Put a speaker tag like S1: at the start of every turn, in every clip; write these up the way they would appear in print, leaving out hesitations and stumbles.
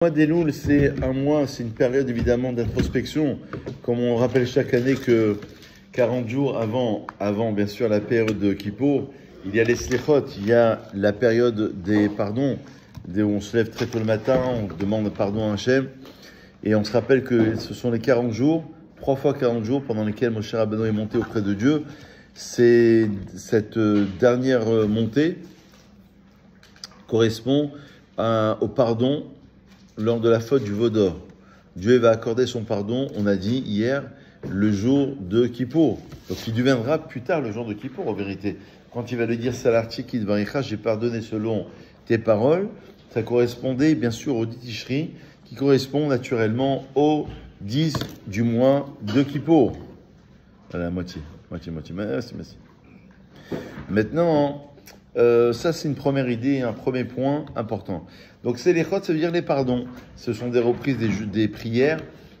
S1: Le mois d'Elul, c'est un mois, c'est une période évidemment d'introspection. Comme on rappelle chaque année que 40 jours avant bien sûr la période de Kippour, il y a les Slichot, il y a la période des pardons, où on se lève très tôt le matin, on demande pardon à Hachem, et on se rappelle que ce sont les 40 jours, 3 fois 40 jours pendant lesquels Moshe Rabbeinu est monté auprès de Dieu. C'est cette dernière montée correspond au pardon lors de la faute du veau d'or. Dieu va accorder son pardon, on a dit hier, le jour de Kippour. Donc il deviendra plus tard le jour de Kippour en vérité. Quand il va lui dire Salarti Kidvaricha, j'ai pardonné selon tes paroles, ça correspondait bien sûr au Ditishri, qui correspond naturellement au 10 du mois de Kippour. Voilà, la moitié. Merci. Maintenant, ça c'est une première idée, un premier point important. Donc c'est les chot, ça veut dire les pardons. Ce sont des reprises des prières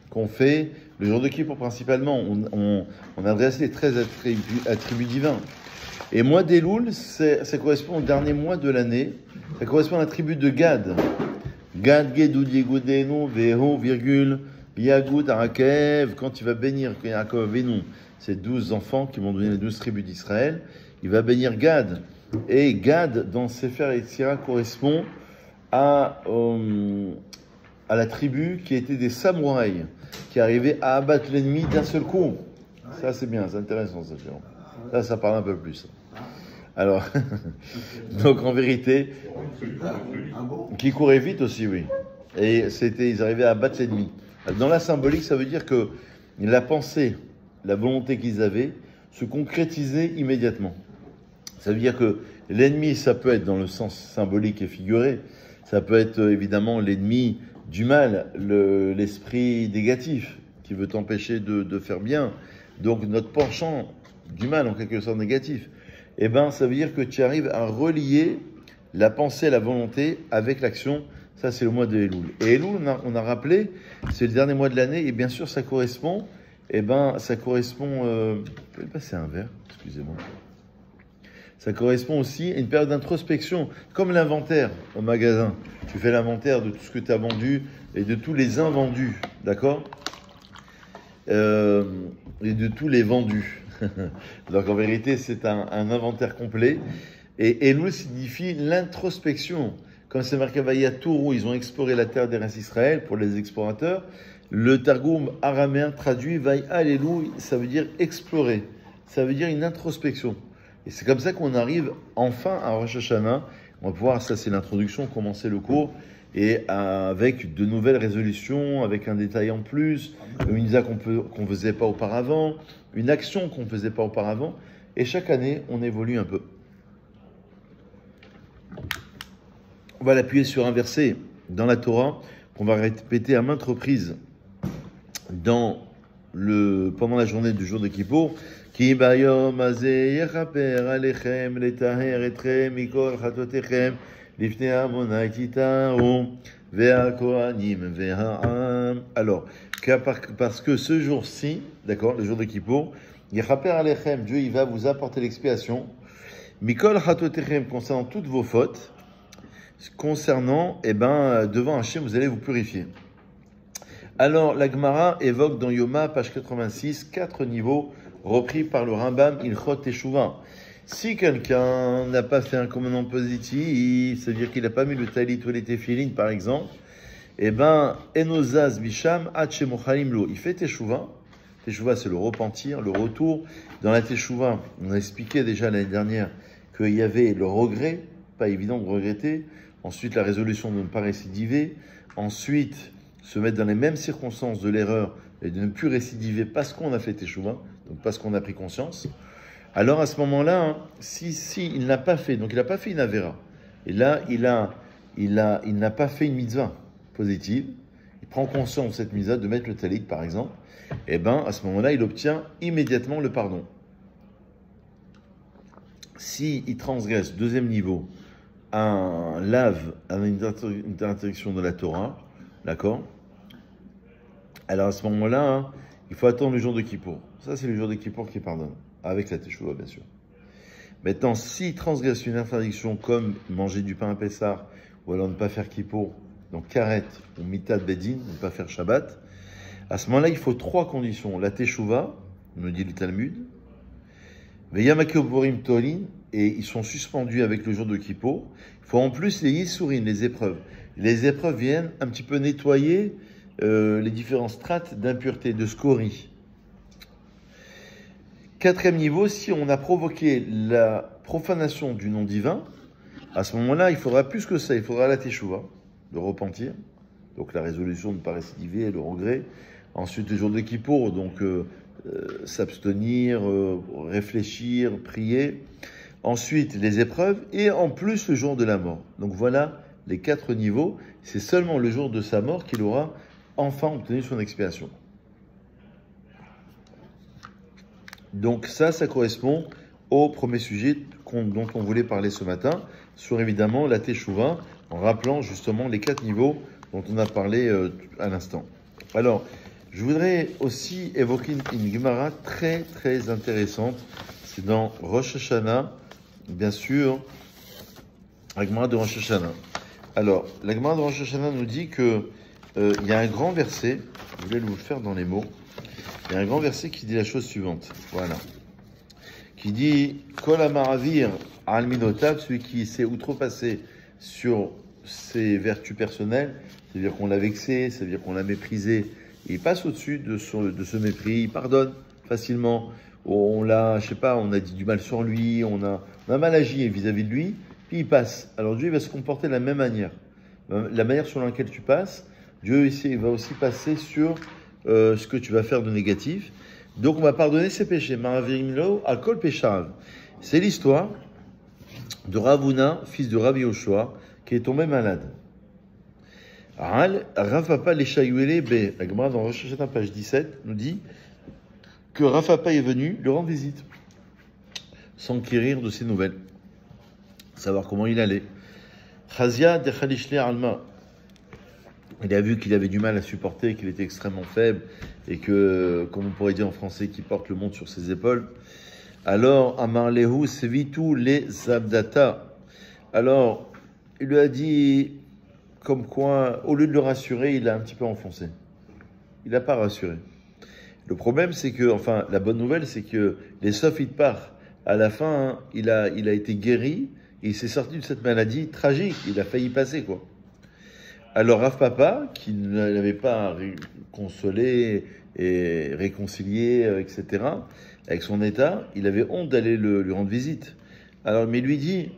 S1: qu'on fait le jour de Kippour principalement. On adresse les 13 attributs divins. Et mois d'Elul, ça correspond au dernier mois de l'année. Ça correspond à l'attribut de Gad. Gad, Gedud, Yegudenu, Veho, virgule, Yagud, Arakev. Quand il va bénir Yaakov Avinu, ces 12 enfants qui vont donner les 12 tribus d'Israël, il va bénir Gad. Et Gad, dans Sefer Yetzira, correspond à la tribu qui était des samouraïs, qui arrivaient à abattre l'ennemi d'un seul coup. Ça, c'est bien, c'est intéressant, ça, Jérôme. Là, ça parle un peu plus. Alors, donc en vérité, qui courait vite aussi, oui. Et ils arrivaient à abattre l'ennemi. Dans la symbolique, ça veut dire que la pensée, la volonté qu'ils avaient, se concrétisait immédiatement. Ça veut dire que l'ennemi, ça peut être dans le sens symbolique et figuré, ça peut être évidemment l'ennemi du mal, l'esprit négatif qui veut t'empêcher de faire bien. Donc notre penchant du mal en quelque sorte négatif, eh ben ça veut dire que tu arrives à relier la pensée, la volonté avec l'action. Ça c'est le mois de Elul. Et Elul, on a rappelé, c'est le dernier mois de l'année et bien sûr ça correspond, je vais passer un verre, excusez-moi. Ça correspond aussi à une période d'introspection, comme l'inventaire au magasin. Tu fais l'inventaire de tout ce que tu as vendu et de tous les invendus, d'accord ? Et de tous les vendus. Donc en vérité, c'est un inventaire complet. Et Elul signifie l'introspection. Comme c'est marqué à Tourou, ils ont exploré la terre d'Eretz Israël pour les explorateurs. Le Targum araméen traduit Vaïa Elul, ça veut dire explorer. Ça veut dire une introspection. Et c'est comme ça qu'on arrive enfin à Rosh Hashanah. On va pouvoir, ça c'est l'introduction, commencer le cours, et avec de nouvelles résolutions, avec un détail en plus, une mitzvah qu'on ne faisait pas auparavant, une action qu'on ne faisait pas auparavant. Et chaque année, on évolue un peu. On va l'appuyer sur un verset dans la Torah qu'on va répéter à maintes reprises pendant la journée du jour de Kippour. Ki bayom hazeh yechaper alechem letaher etchem mikol chatotechem lifnei Adonai titaru ve'hakohanim ve'ha'am. Alors, parce que ce jour-ci, d'accord, le jour de Kippour, yechaper alechem, Dieu il va vous apporter l'expiation, mikol chatotechem, concernant toutes vos fautes, concernant, devant Hachem, vous allez vous purifier. Alors, la Gemara évoque dans Yoma, page 86, 4 niveaux repris par le Rambam Ilchot Teshuvah. Si quelqu'un n'a pas fait un commandement positif, c'est-à-dire qu'il n'a pas mis le talit ou les téfilines, par exemple, Enozaz Bisham Hache Mochalim Lo. Il fait Teshuvah. Teshuvah, c'est le repentir, le retour. Dans la Teshuvah, on a expliqué déjà l'année dernière qu'il y avait le regret, pas évident de regretter. Ensuite, la résolution de ne pas récidiver. Ensuite, se mettre dans les mêmes circonstances de l'erreur et de ne plus récidiver parce qu'on a fait Teshuvah, donc parce qu'on a pris conscience. Alors à ce moment-là, si il n'a pas fait, donc il n'a pas fait une Avera, et là il n'a pas fait une mitzvah positive, il prend conscience de cette mitzvah de mettre le talit par exemple, à ce moment-là il obtient immédiatement le pardon. Si il transgresse, deuxième niveau, un lave à une interdiction de la Torah, d'accord ? Alors à ce moment-là, il faut attendre le jour de Kippour. Ça, c'est le jour de Kippour qui pardonne, avec la Teshuvah, bien sûr. Maintenant, s'il transgresse une interdiction comme manger du pain à Pessah, ou alors ne pas faire Kippour, donc karet ou mitad bedin, ne pas faire Shabbat, à ce moment-là, il faut 3 conditions. La teshuva, nous dit le Talmud, Veyam Akioborim Tolin, et ils sont suspendus avec le jour de Kippour. Il faut en plus les Yisourin, les épreuves. Les épreuves viennent un petit peu nettoyer les différentes strates d'impureté, de scorie. 4e niveau, si on a provoqué la profanation du nom divin, à ce moment-là, il faudra plus que ça. Il faudra la teshuva, le repentir, donc la résolution de ne pas récidiver, le regret. Ensuite, le jour de Kippour, donc s'abstenir, réfléchir, prier. Ensuite, les épreuves et en plus le jour de la mort. Donc voilà les 4 niveaux. C'est seulement le jour de sa mort qu'il aura enfin obtenu son expiation. Donc ça correspond au premier sujet dont on voulait parler ce matin, sur évidemment la Teshuvah, en rappelant justement les 4 niveaux dont on a parlé à l'instant. Alors, je voudrais aussi évoquer une Gemara très très intéressante. C'est dans Rosh Hashanah, bien sûr, la Gemara de Rosh Hashanah. Alors, la Gemara de Rosh Hashanah nous dit que il y a un grand verset, je voulais vous le faire dans les mots, il y a un grand verset qui dit la chose suivante, voilà, qui dit « Kol hamaravir al minotav » celui qui s'est outrepassé sur ses vertus personnelles, c'est-à-dire qu'on l'a vexé, c'est-à-dire qu'on l'a méprisé, il passe au-dessus de ce mépris, il pardonne facilement, on l'a, je sais pas, on a dit du mal sur lui, on a mal agi vis-à-vis de lui, puis il passe. Alors Dieu il va se comporter de la même manière. La manière sur laquelle tu passes, Dieu ici, il va aussi passer sur ce que tu vas faire de négatif. Donc on va pardonner ses péchés. Maravirimlo alkol péchav. C'est l'histoire de Ravuna, fils de Rav Yoshua, qui est tombé malade. Rav Papa l'Eshayuele B. La Gemara dans Rosh Hashanah, page 17, nous dit que Rav Papa est venu lui rendre visite, s'enquérir de ses nouvelles, savoir comment il allait. Chazia de Khalishli Alma. Il a vu qu'il avait du mal à supporter, qu'il était extrêmement faible et que, comme on pourrait dire en français, qu'il porte le monde sur ses épaules. Alors, Amar Lehu Sevitu les Abdata. Alors, il lui a dit, comme quoi, au lieu de le rassurer, il l'a un petit peu enfoncé. Il n'a pas rassuré. Le problème, c'est que, enfin, la bonne nouvelle, c'est que les Sophites part. À la fin, hein, il a été guéri et il s'est sorti de cette maladie tragique. Il a failli passer, quoi. Alors Rav Papa, qui ne l'avait pas consolé et réconcilié, etc., avec son état, il avait honte d'aller lui rendre visite. Alors, mais il lui dit,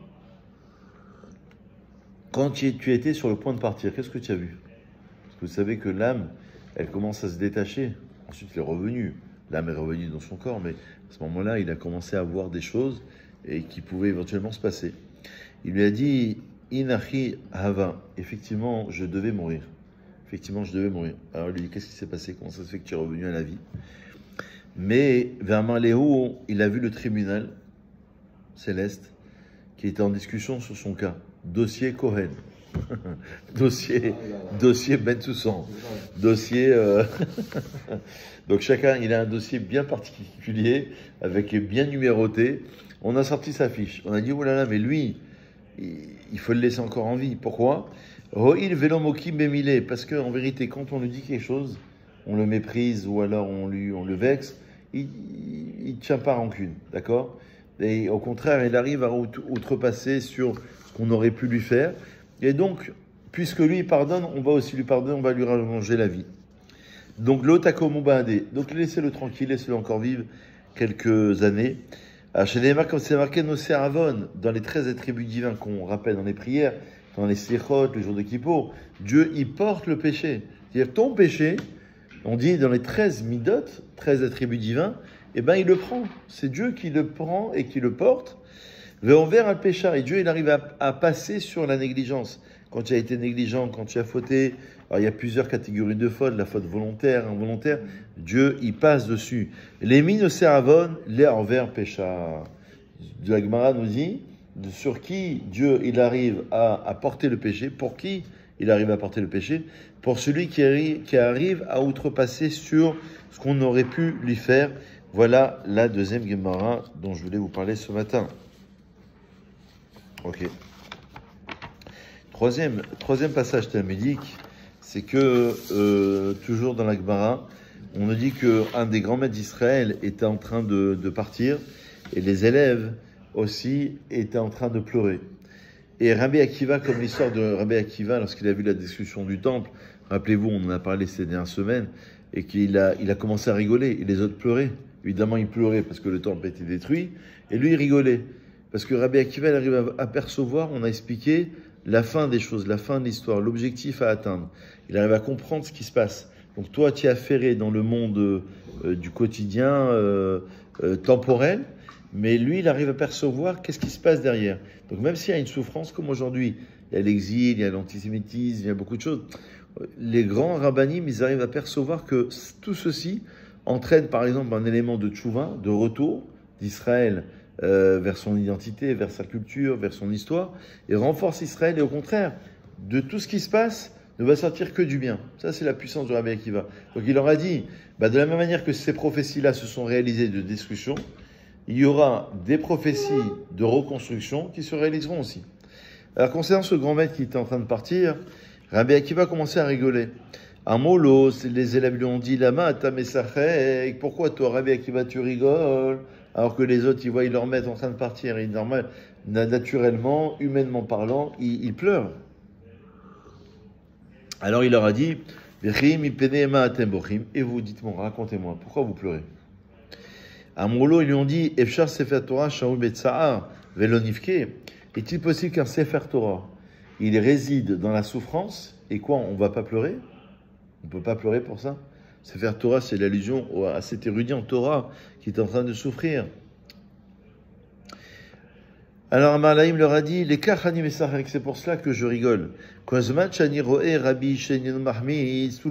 S1: quand tu étais sur le point de partir, qu'est-ce que tu as vu? Parce que vous savez que l'âme, elle commence à se détacher. Ensuite, il est revenu. L'âme est revenue dans son corps, mais à ce moment-là, il a commencé à voir des choses et qui pouvaient éventuellement se passer. Il lui a dit, Inachi Hava, effectivement, je devais mourir. Effectivement, je devais mourir. Alors, il lui dit, qu'est-ce qui s'est passé? Comment ça se fait que tu es revenu à la vie? Mais, vers Maléo, il a vu le tribunal céleste qui était en discussion sur son cas. Dossier Cohen. dossier Ben Toussaint. Dossier. Donc, chacun, il a un dossier bien particulier, avec bien numéroté. On a sorti sa fiche. On a dit, oh là là, mais lui, il faut le laisser encore en vie. Pourquoi? Ro'il velomoki bemile. Parce qu'en vérité, quand on lui dit quelque chose, on le méprise ou alors on le vexe, il ne tient pas rancune. D'accord? Et au contraire, il arrive à outrepasser sur ce qu'on aurait pu lui faire. Et donc, puisque lui il pardonne, on va aussi lui pardonner, on va lui rallonger la vie. Donc, l'otakomubade. Donc, laissez-le tranquille, laissez-le encore vivre quelques années. Chez les marques, comme c'est marqué Noseravon, dans les 13 attributs divins qu'on rappelle dans les prières, dans les slichot, le jour de Kippour, Dieu, il porte le péché. C'est-à-dire, ton péché, on dit dans les 13 midot, 13 attributs divins, eh ben, il le prend. C'est Dieu qui le prend et qui le porte. Ve'envers al pécha. Et Dieu, il arrive à passer sur la négligence. Quand tu as été négligent, quand tu as fauté, alors il y a plusieurs catégories de fautes, la faute volontaire, involontaire, Dieu, il passe dessus. Les mines seravon, les envers pécha. De la Gemara nous dit, sur qui Dieu, il arrive à porter le péché, pour qui il arrive à porter le péché? Pour celui qui arrive à outrepasser sur ce qu'on aurait pu lui faire. Voilà la deuxième Gemara dont je voulais vous parler ce matin. Ok. Troisième passage talmudique, c'est que, toujours dans la Gemara, on nous dit qu'un des grands maîtres d'Israël était en train de partir, et les élèves aussi étaient en train de pleurer. Et Rabbi Akiva, comme l'histoire de Rabbi Akiva, lorsqu'il a vu la destruction du temple, rappelez-vous, on en a parlé ces dernières semaines, et qu'il a commencé à rigoler, et les autres pleuraient. Évidemment, il pleurait parce que le temple était détruit, et lui, il rigolait. Parce que Rabbi Akiva, il arrive à percevoir, on a expliqué, la fin des choses, la fin de l'histoire, l'objectif à atteindre. Il arrive à comprendre ce qui se passe. Donc toi, tu es affairé dans le monde du quotidien temporel, mais lui, il arrive à percevoir qu'est-ce qui se passe derrière. Donc même s'il y a une souffrance, comme aujourd'hui, il y a l'exil, il y a l'antisémitisme, il y a beaucoup de choses, les grands rabbinim, ils arrivent à percevoir que tout ceci entraîne par exemple un élément de tchouva, de retour d'Israël vers son identité, vers sa culture, vers son histoire, et renforce Israël, et au contraire, de tout ce qui se passe, ne va sortir que du bien. Ça, c'est la puissance de Rabbi Akiva. Donc il leur a dit, de la même manière que ces prophéties-là se sont réalisées de destruction, il y aura des prophéties de reconstruction qui se réaliseront aussi. Alors concernant ce grand maître qui était en train de partir, Rabbi Akiva a commencé à rigoler. Un molo, les élèves lui ont dit, Lama, tamesachek, pourquoi toi, Rabbi Akiva, tu rigoles? Alors que les autres, ils voient leur maître en train de partir, et normal, naturellement, humainement parlant, ils pleurent. Alors il leur a dit, et vous, dites-moi, racontez-moi, pourquoi vous pleurez? À Molo, ils lui ont dit, Efshar Sefer Torah Shaul Betsaar Velonifke, est-il possible qu'un Sefer Torah, il réside dans la souffrance, et quoi, on ne va pas pleurer? On ne peut pas pleurer pour ça? Sefer Torah, c'est l'allusion à cet érudit en Torah qui est en train de souffrir. Alors Amalaïm leur a dit, les Kachani Mesachek, c'est pour cela que je rigole. Tout le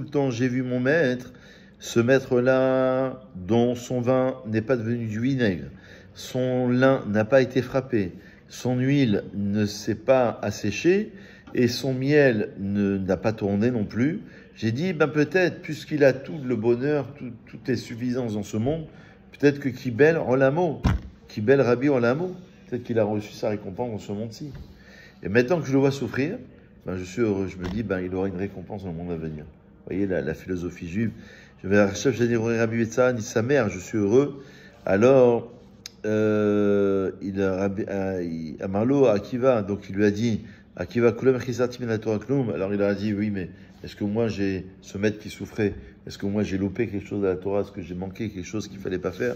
S1: temps j'ai vu mon maître, ce maître-là, dont son vin n'est pas devenu du vinaigre, son lin n'a pas été frappé, son huile ne s'est pas asséchée, et son miel n'a pas tourné non plus. J'ai dit, peut-être, puisqu'il a tout le bonheur, toutes les suffisances dans ce monde, peut-être que Kibel Olamo, Kibel Rabbi Olamo, peut-être qu'il a reçu sa récompense dans ce monde-ci. Et maintenant que je le vois souffrir, je suis heureux. Je me dis, il aura une récompense dans le monde à venir. Vous voyez la philosophie juive. Je vais à Rachav, j'ai dit, Rabbi Betsa, ni sa mère, je suis heureux. Alors, Amarlo, Akiva, donc il lui a dit, Akiva, Kulem Chisati Minatora Klum. Alors il a dit, oui, mais est-ce que moi j'ai ce maître qui souffrait? Est-ce que moi j'ai loupé quelque chose de la Torah? Est-ce que j'ai manqué quelque chose qu'il fallait pas faire?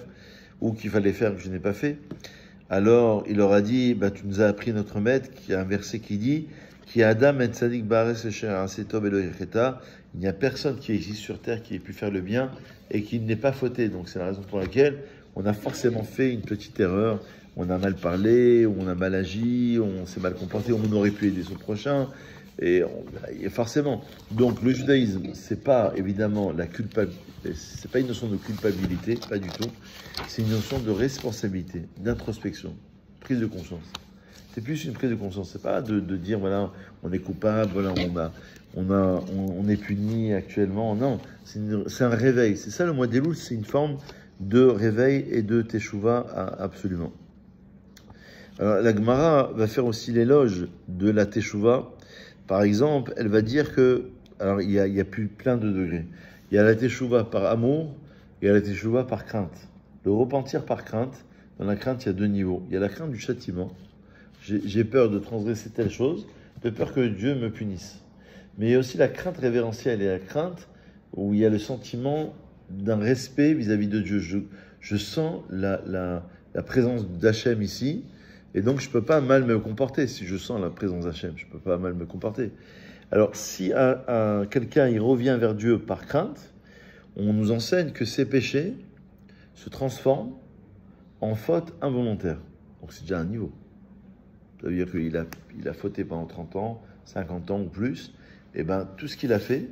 S1: Ou qu'il fallait faire que je n'ai pas fait? Alors il leur a dit, tu nous as appris notre maître, qui a un verset qui dit, qui Adam et Tzadik Bares Setob Elohecheta, il n'y a personne qui existe sur terre qui ait pu faire le bien et qui n'est pas fauté. Donc c'est la raison pour laquelle on a forcément fait une petite erreur, on a mal parlé, on a mal agi, on s'est mal comporté, on aurait pu aider son prochain, et forcément. Donc le judaïsme, c'est pas évidemment la culpabilité, c'est pas une notion de culpabilité, pas du tout. C'est une notion de responsabilité, d'introspection, prise de conscience. C'est plus une prise de conscience. C'est pas de dire voilà, on est coupable, voilà, on est puni actuellement. Non, c'est un réveil. C'est ça le mois d'Elul, c'est une forme de réveil et de teshuva absolument. Alors la Gemara va faire aussi l'éloge de la teshuva. Par exemple, elle va dire que, alors il y a plus plein de degrés. Il y a la teshuva par amour, et il y a la teshuva par crainte. Le repentir par crainte, dans la crainte, il y a deux niveaux. Il y a la crainte du châtiment. J'ai peur de transgresser telle chose, de peur que Dieu me punisse. Mais il y a aussi la crainte révérentielle et la crainte où il y a le sentiment d'un respect vis-à-vis de Dieu. Je sens la présence d'Hachem ici, et donc je ne peux pas mal me comporter. Si je sens la présence d'Hachem, je ne peux pas mal me comporter. Alors si quelqu'un il revient vers Dieu par crainte, on nous enseigne que ses péchés se transforment en faute involontaire. Donc c'est déjà un niveau. Ça veut dire qu'il a fauté pendant 30 ans, 50 ans ou plus, et tout ce qu'il a fait,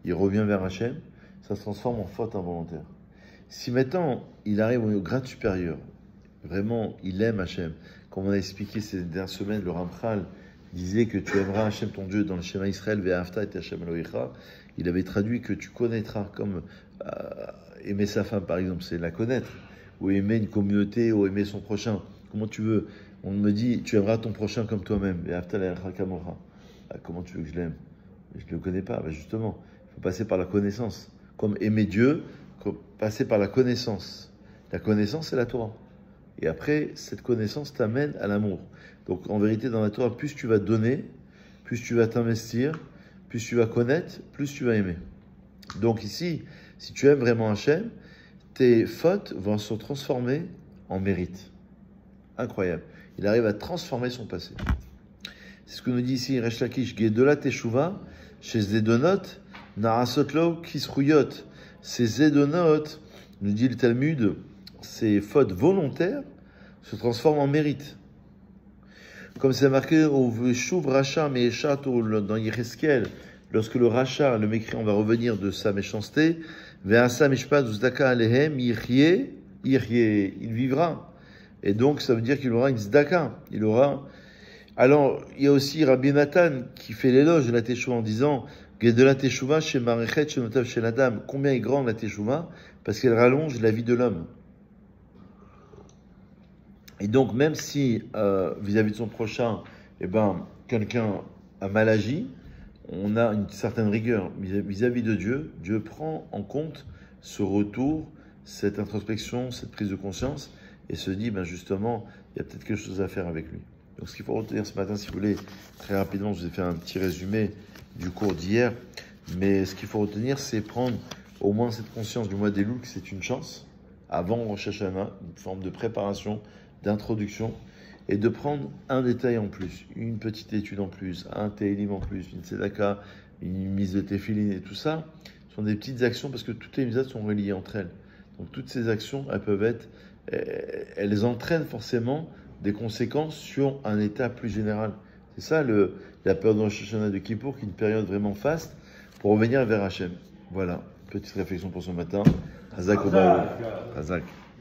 S1: il revient vers Hachem, ça se transforme en faute involontaire. Si maintenant il arrive au grade supérieur, vraiment il aime Hachem, comme on a expliqué ces dernières semaines, le Ramchal disait que tu aimeras Hachem ton Dieu dans le schéma Israël, Ve'ahavta et Hachem Elohecha, il avait traduit que tu connaîtras, comme aimer sa femme par exemple, c'est la connaître, ou aimer une communauté, ou aimer son prochain. Comment tu veux? On me dit, tu aimeras ton prochain comme toi-même. Ah, comment tu veux que je l'aime? Je ne le connais pas. Ben justement, il faut passer par la connaissance. Comme aimer Dieu, passer par la connaissance. La connaissance, c'est la Torah. Et après, cette connaissance t'amène à l'amour. Donc, en vérité, dans la Torah, plus tu vas donner, plus tu vas t'investir, plus tu vas connaître, plus tu vas aimer. Donc ici, si tu aimes vraiment Hachem, tes fautes vont se transformer en mérite. Incroyable. Il arrive à transformer son passé. C'est ce que nous dit ici Resh Lakish, Gedola Teshuva, chez Zedonot, Narasotlo Kisruyot. Ces Zedonot, nous dit le Talmud, ces fautes volontaires se transforment en mérite. Comme c'est marqué au Veshuv Racha Me'eshat dans Yecheskel, lorsque le Racha, le mécréant, va revenir de sa méchanceté, Ve'asa Mishpat Uzdaka Alehem, il vivra. Et donc, ça veut dire qu'il aura une zdaka. Il aura. Alors, il y a aussi Rabbi Nathan qui fait l'éloge de la Teshuvah en disant de la Teshuvah chez Marechet, chez Notav, chez la dame. Combien est grande la Teshuvah? Parce qu'elle rallonge la vie de l'homme. Et donc, même si vis-à-vis de son prochain, quelqu'un a mal agi, on a une certaine rigueur vis-à-vis de Dieu. Dieu prend en compte ce retour, cette introspection, cette prise de conscience, et se dit, justement, il y a peut-être quelque chose à faire avec lui. Donc, ce qu'il faut retenir ce matin, si vous voulez, très rapidement, je vous ai fait un petit résumé du cours d'hier, mais ce qu'il faut retenir, c'est prendre au moins cette conscience du mois d'Elul, que c'est une chance, avant Rosh Hashanah, une forme de préparation, d'introduction, et de prendre un détail en plus, une petite étude en plus, un télim en plus, une tzedaka, une mise de téphilin, et tout ça, sont des petites actions, parce que toutes les mitzvot sont reliées entre elles. Donc, toutes ces actions, elles entraînent forcément des conséquences sur un état plus général. C'est ça la période de Rosh Hashanah de Kippour, qui est une période vraiment faste pour revenir vers Hachem. Voilà, petite réflexion pour ce matin. Hazak au Hazak.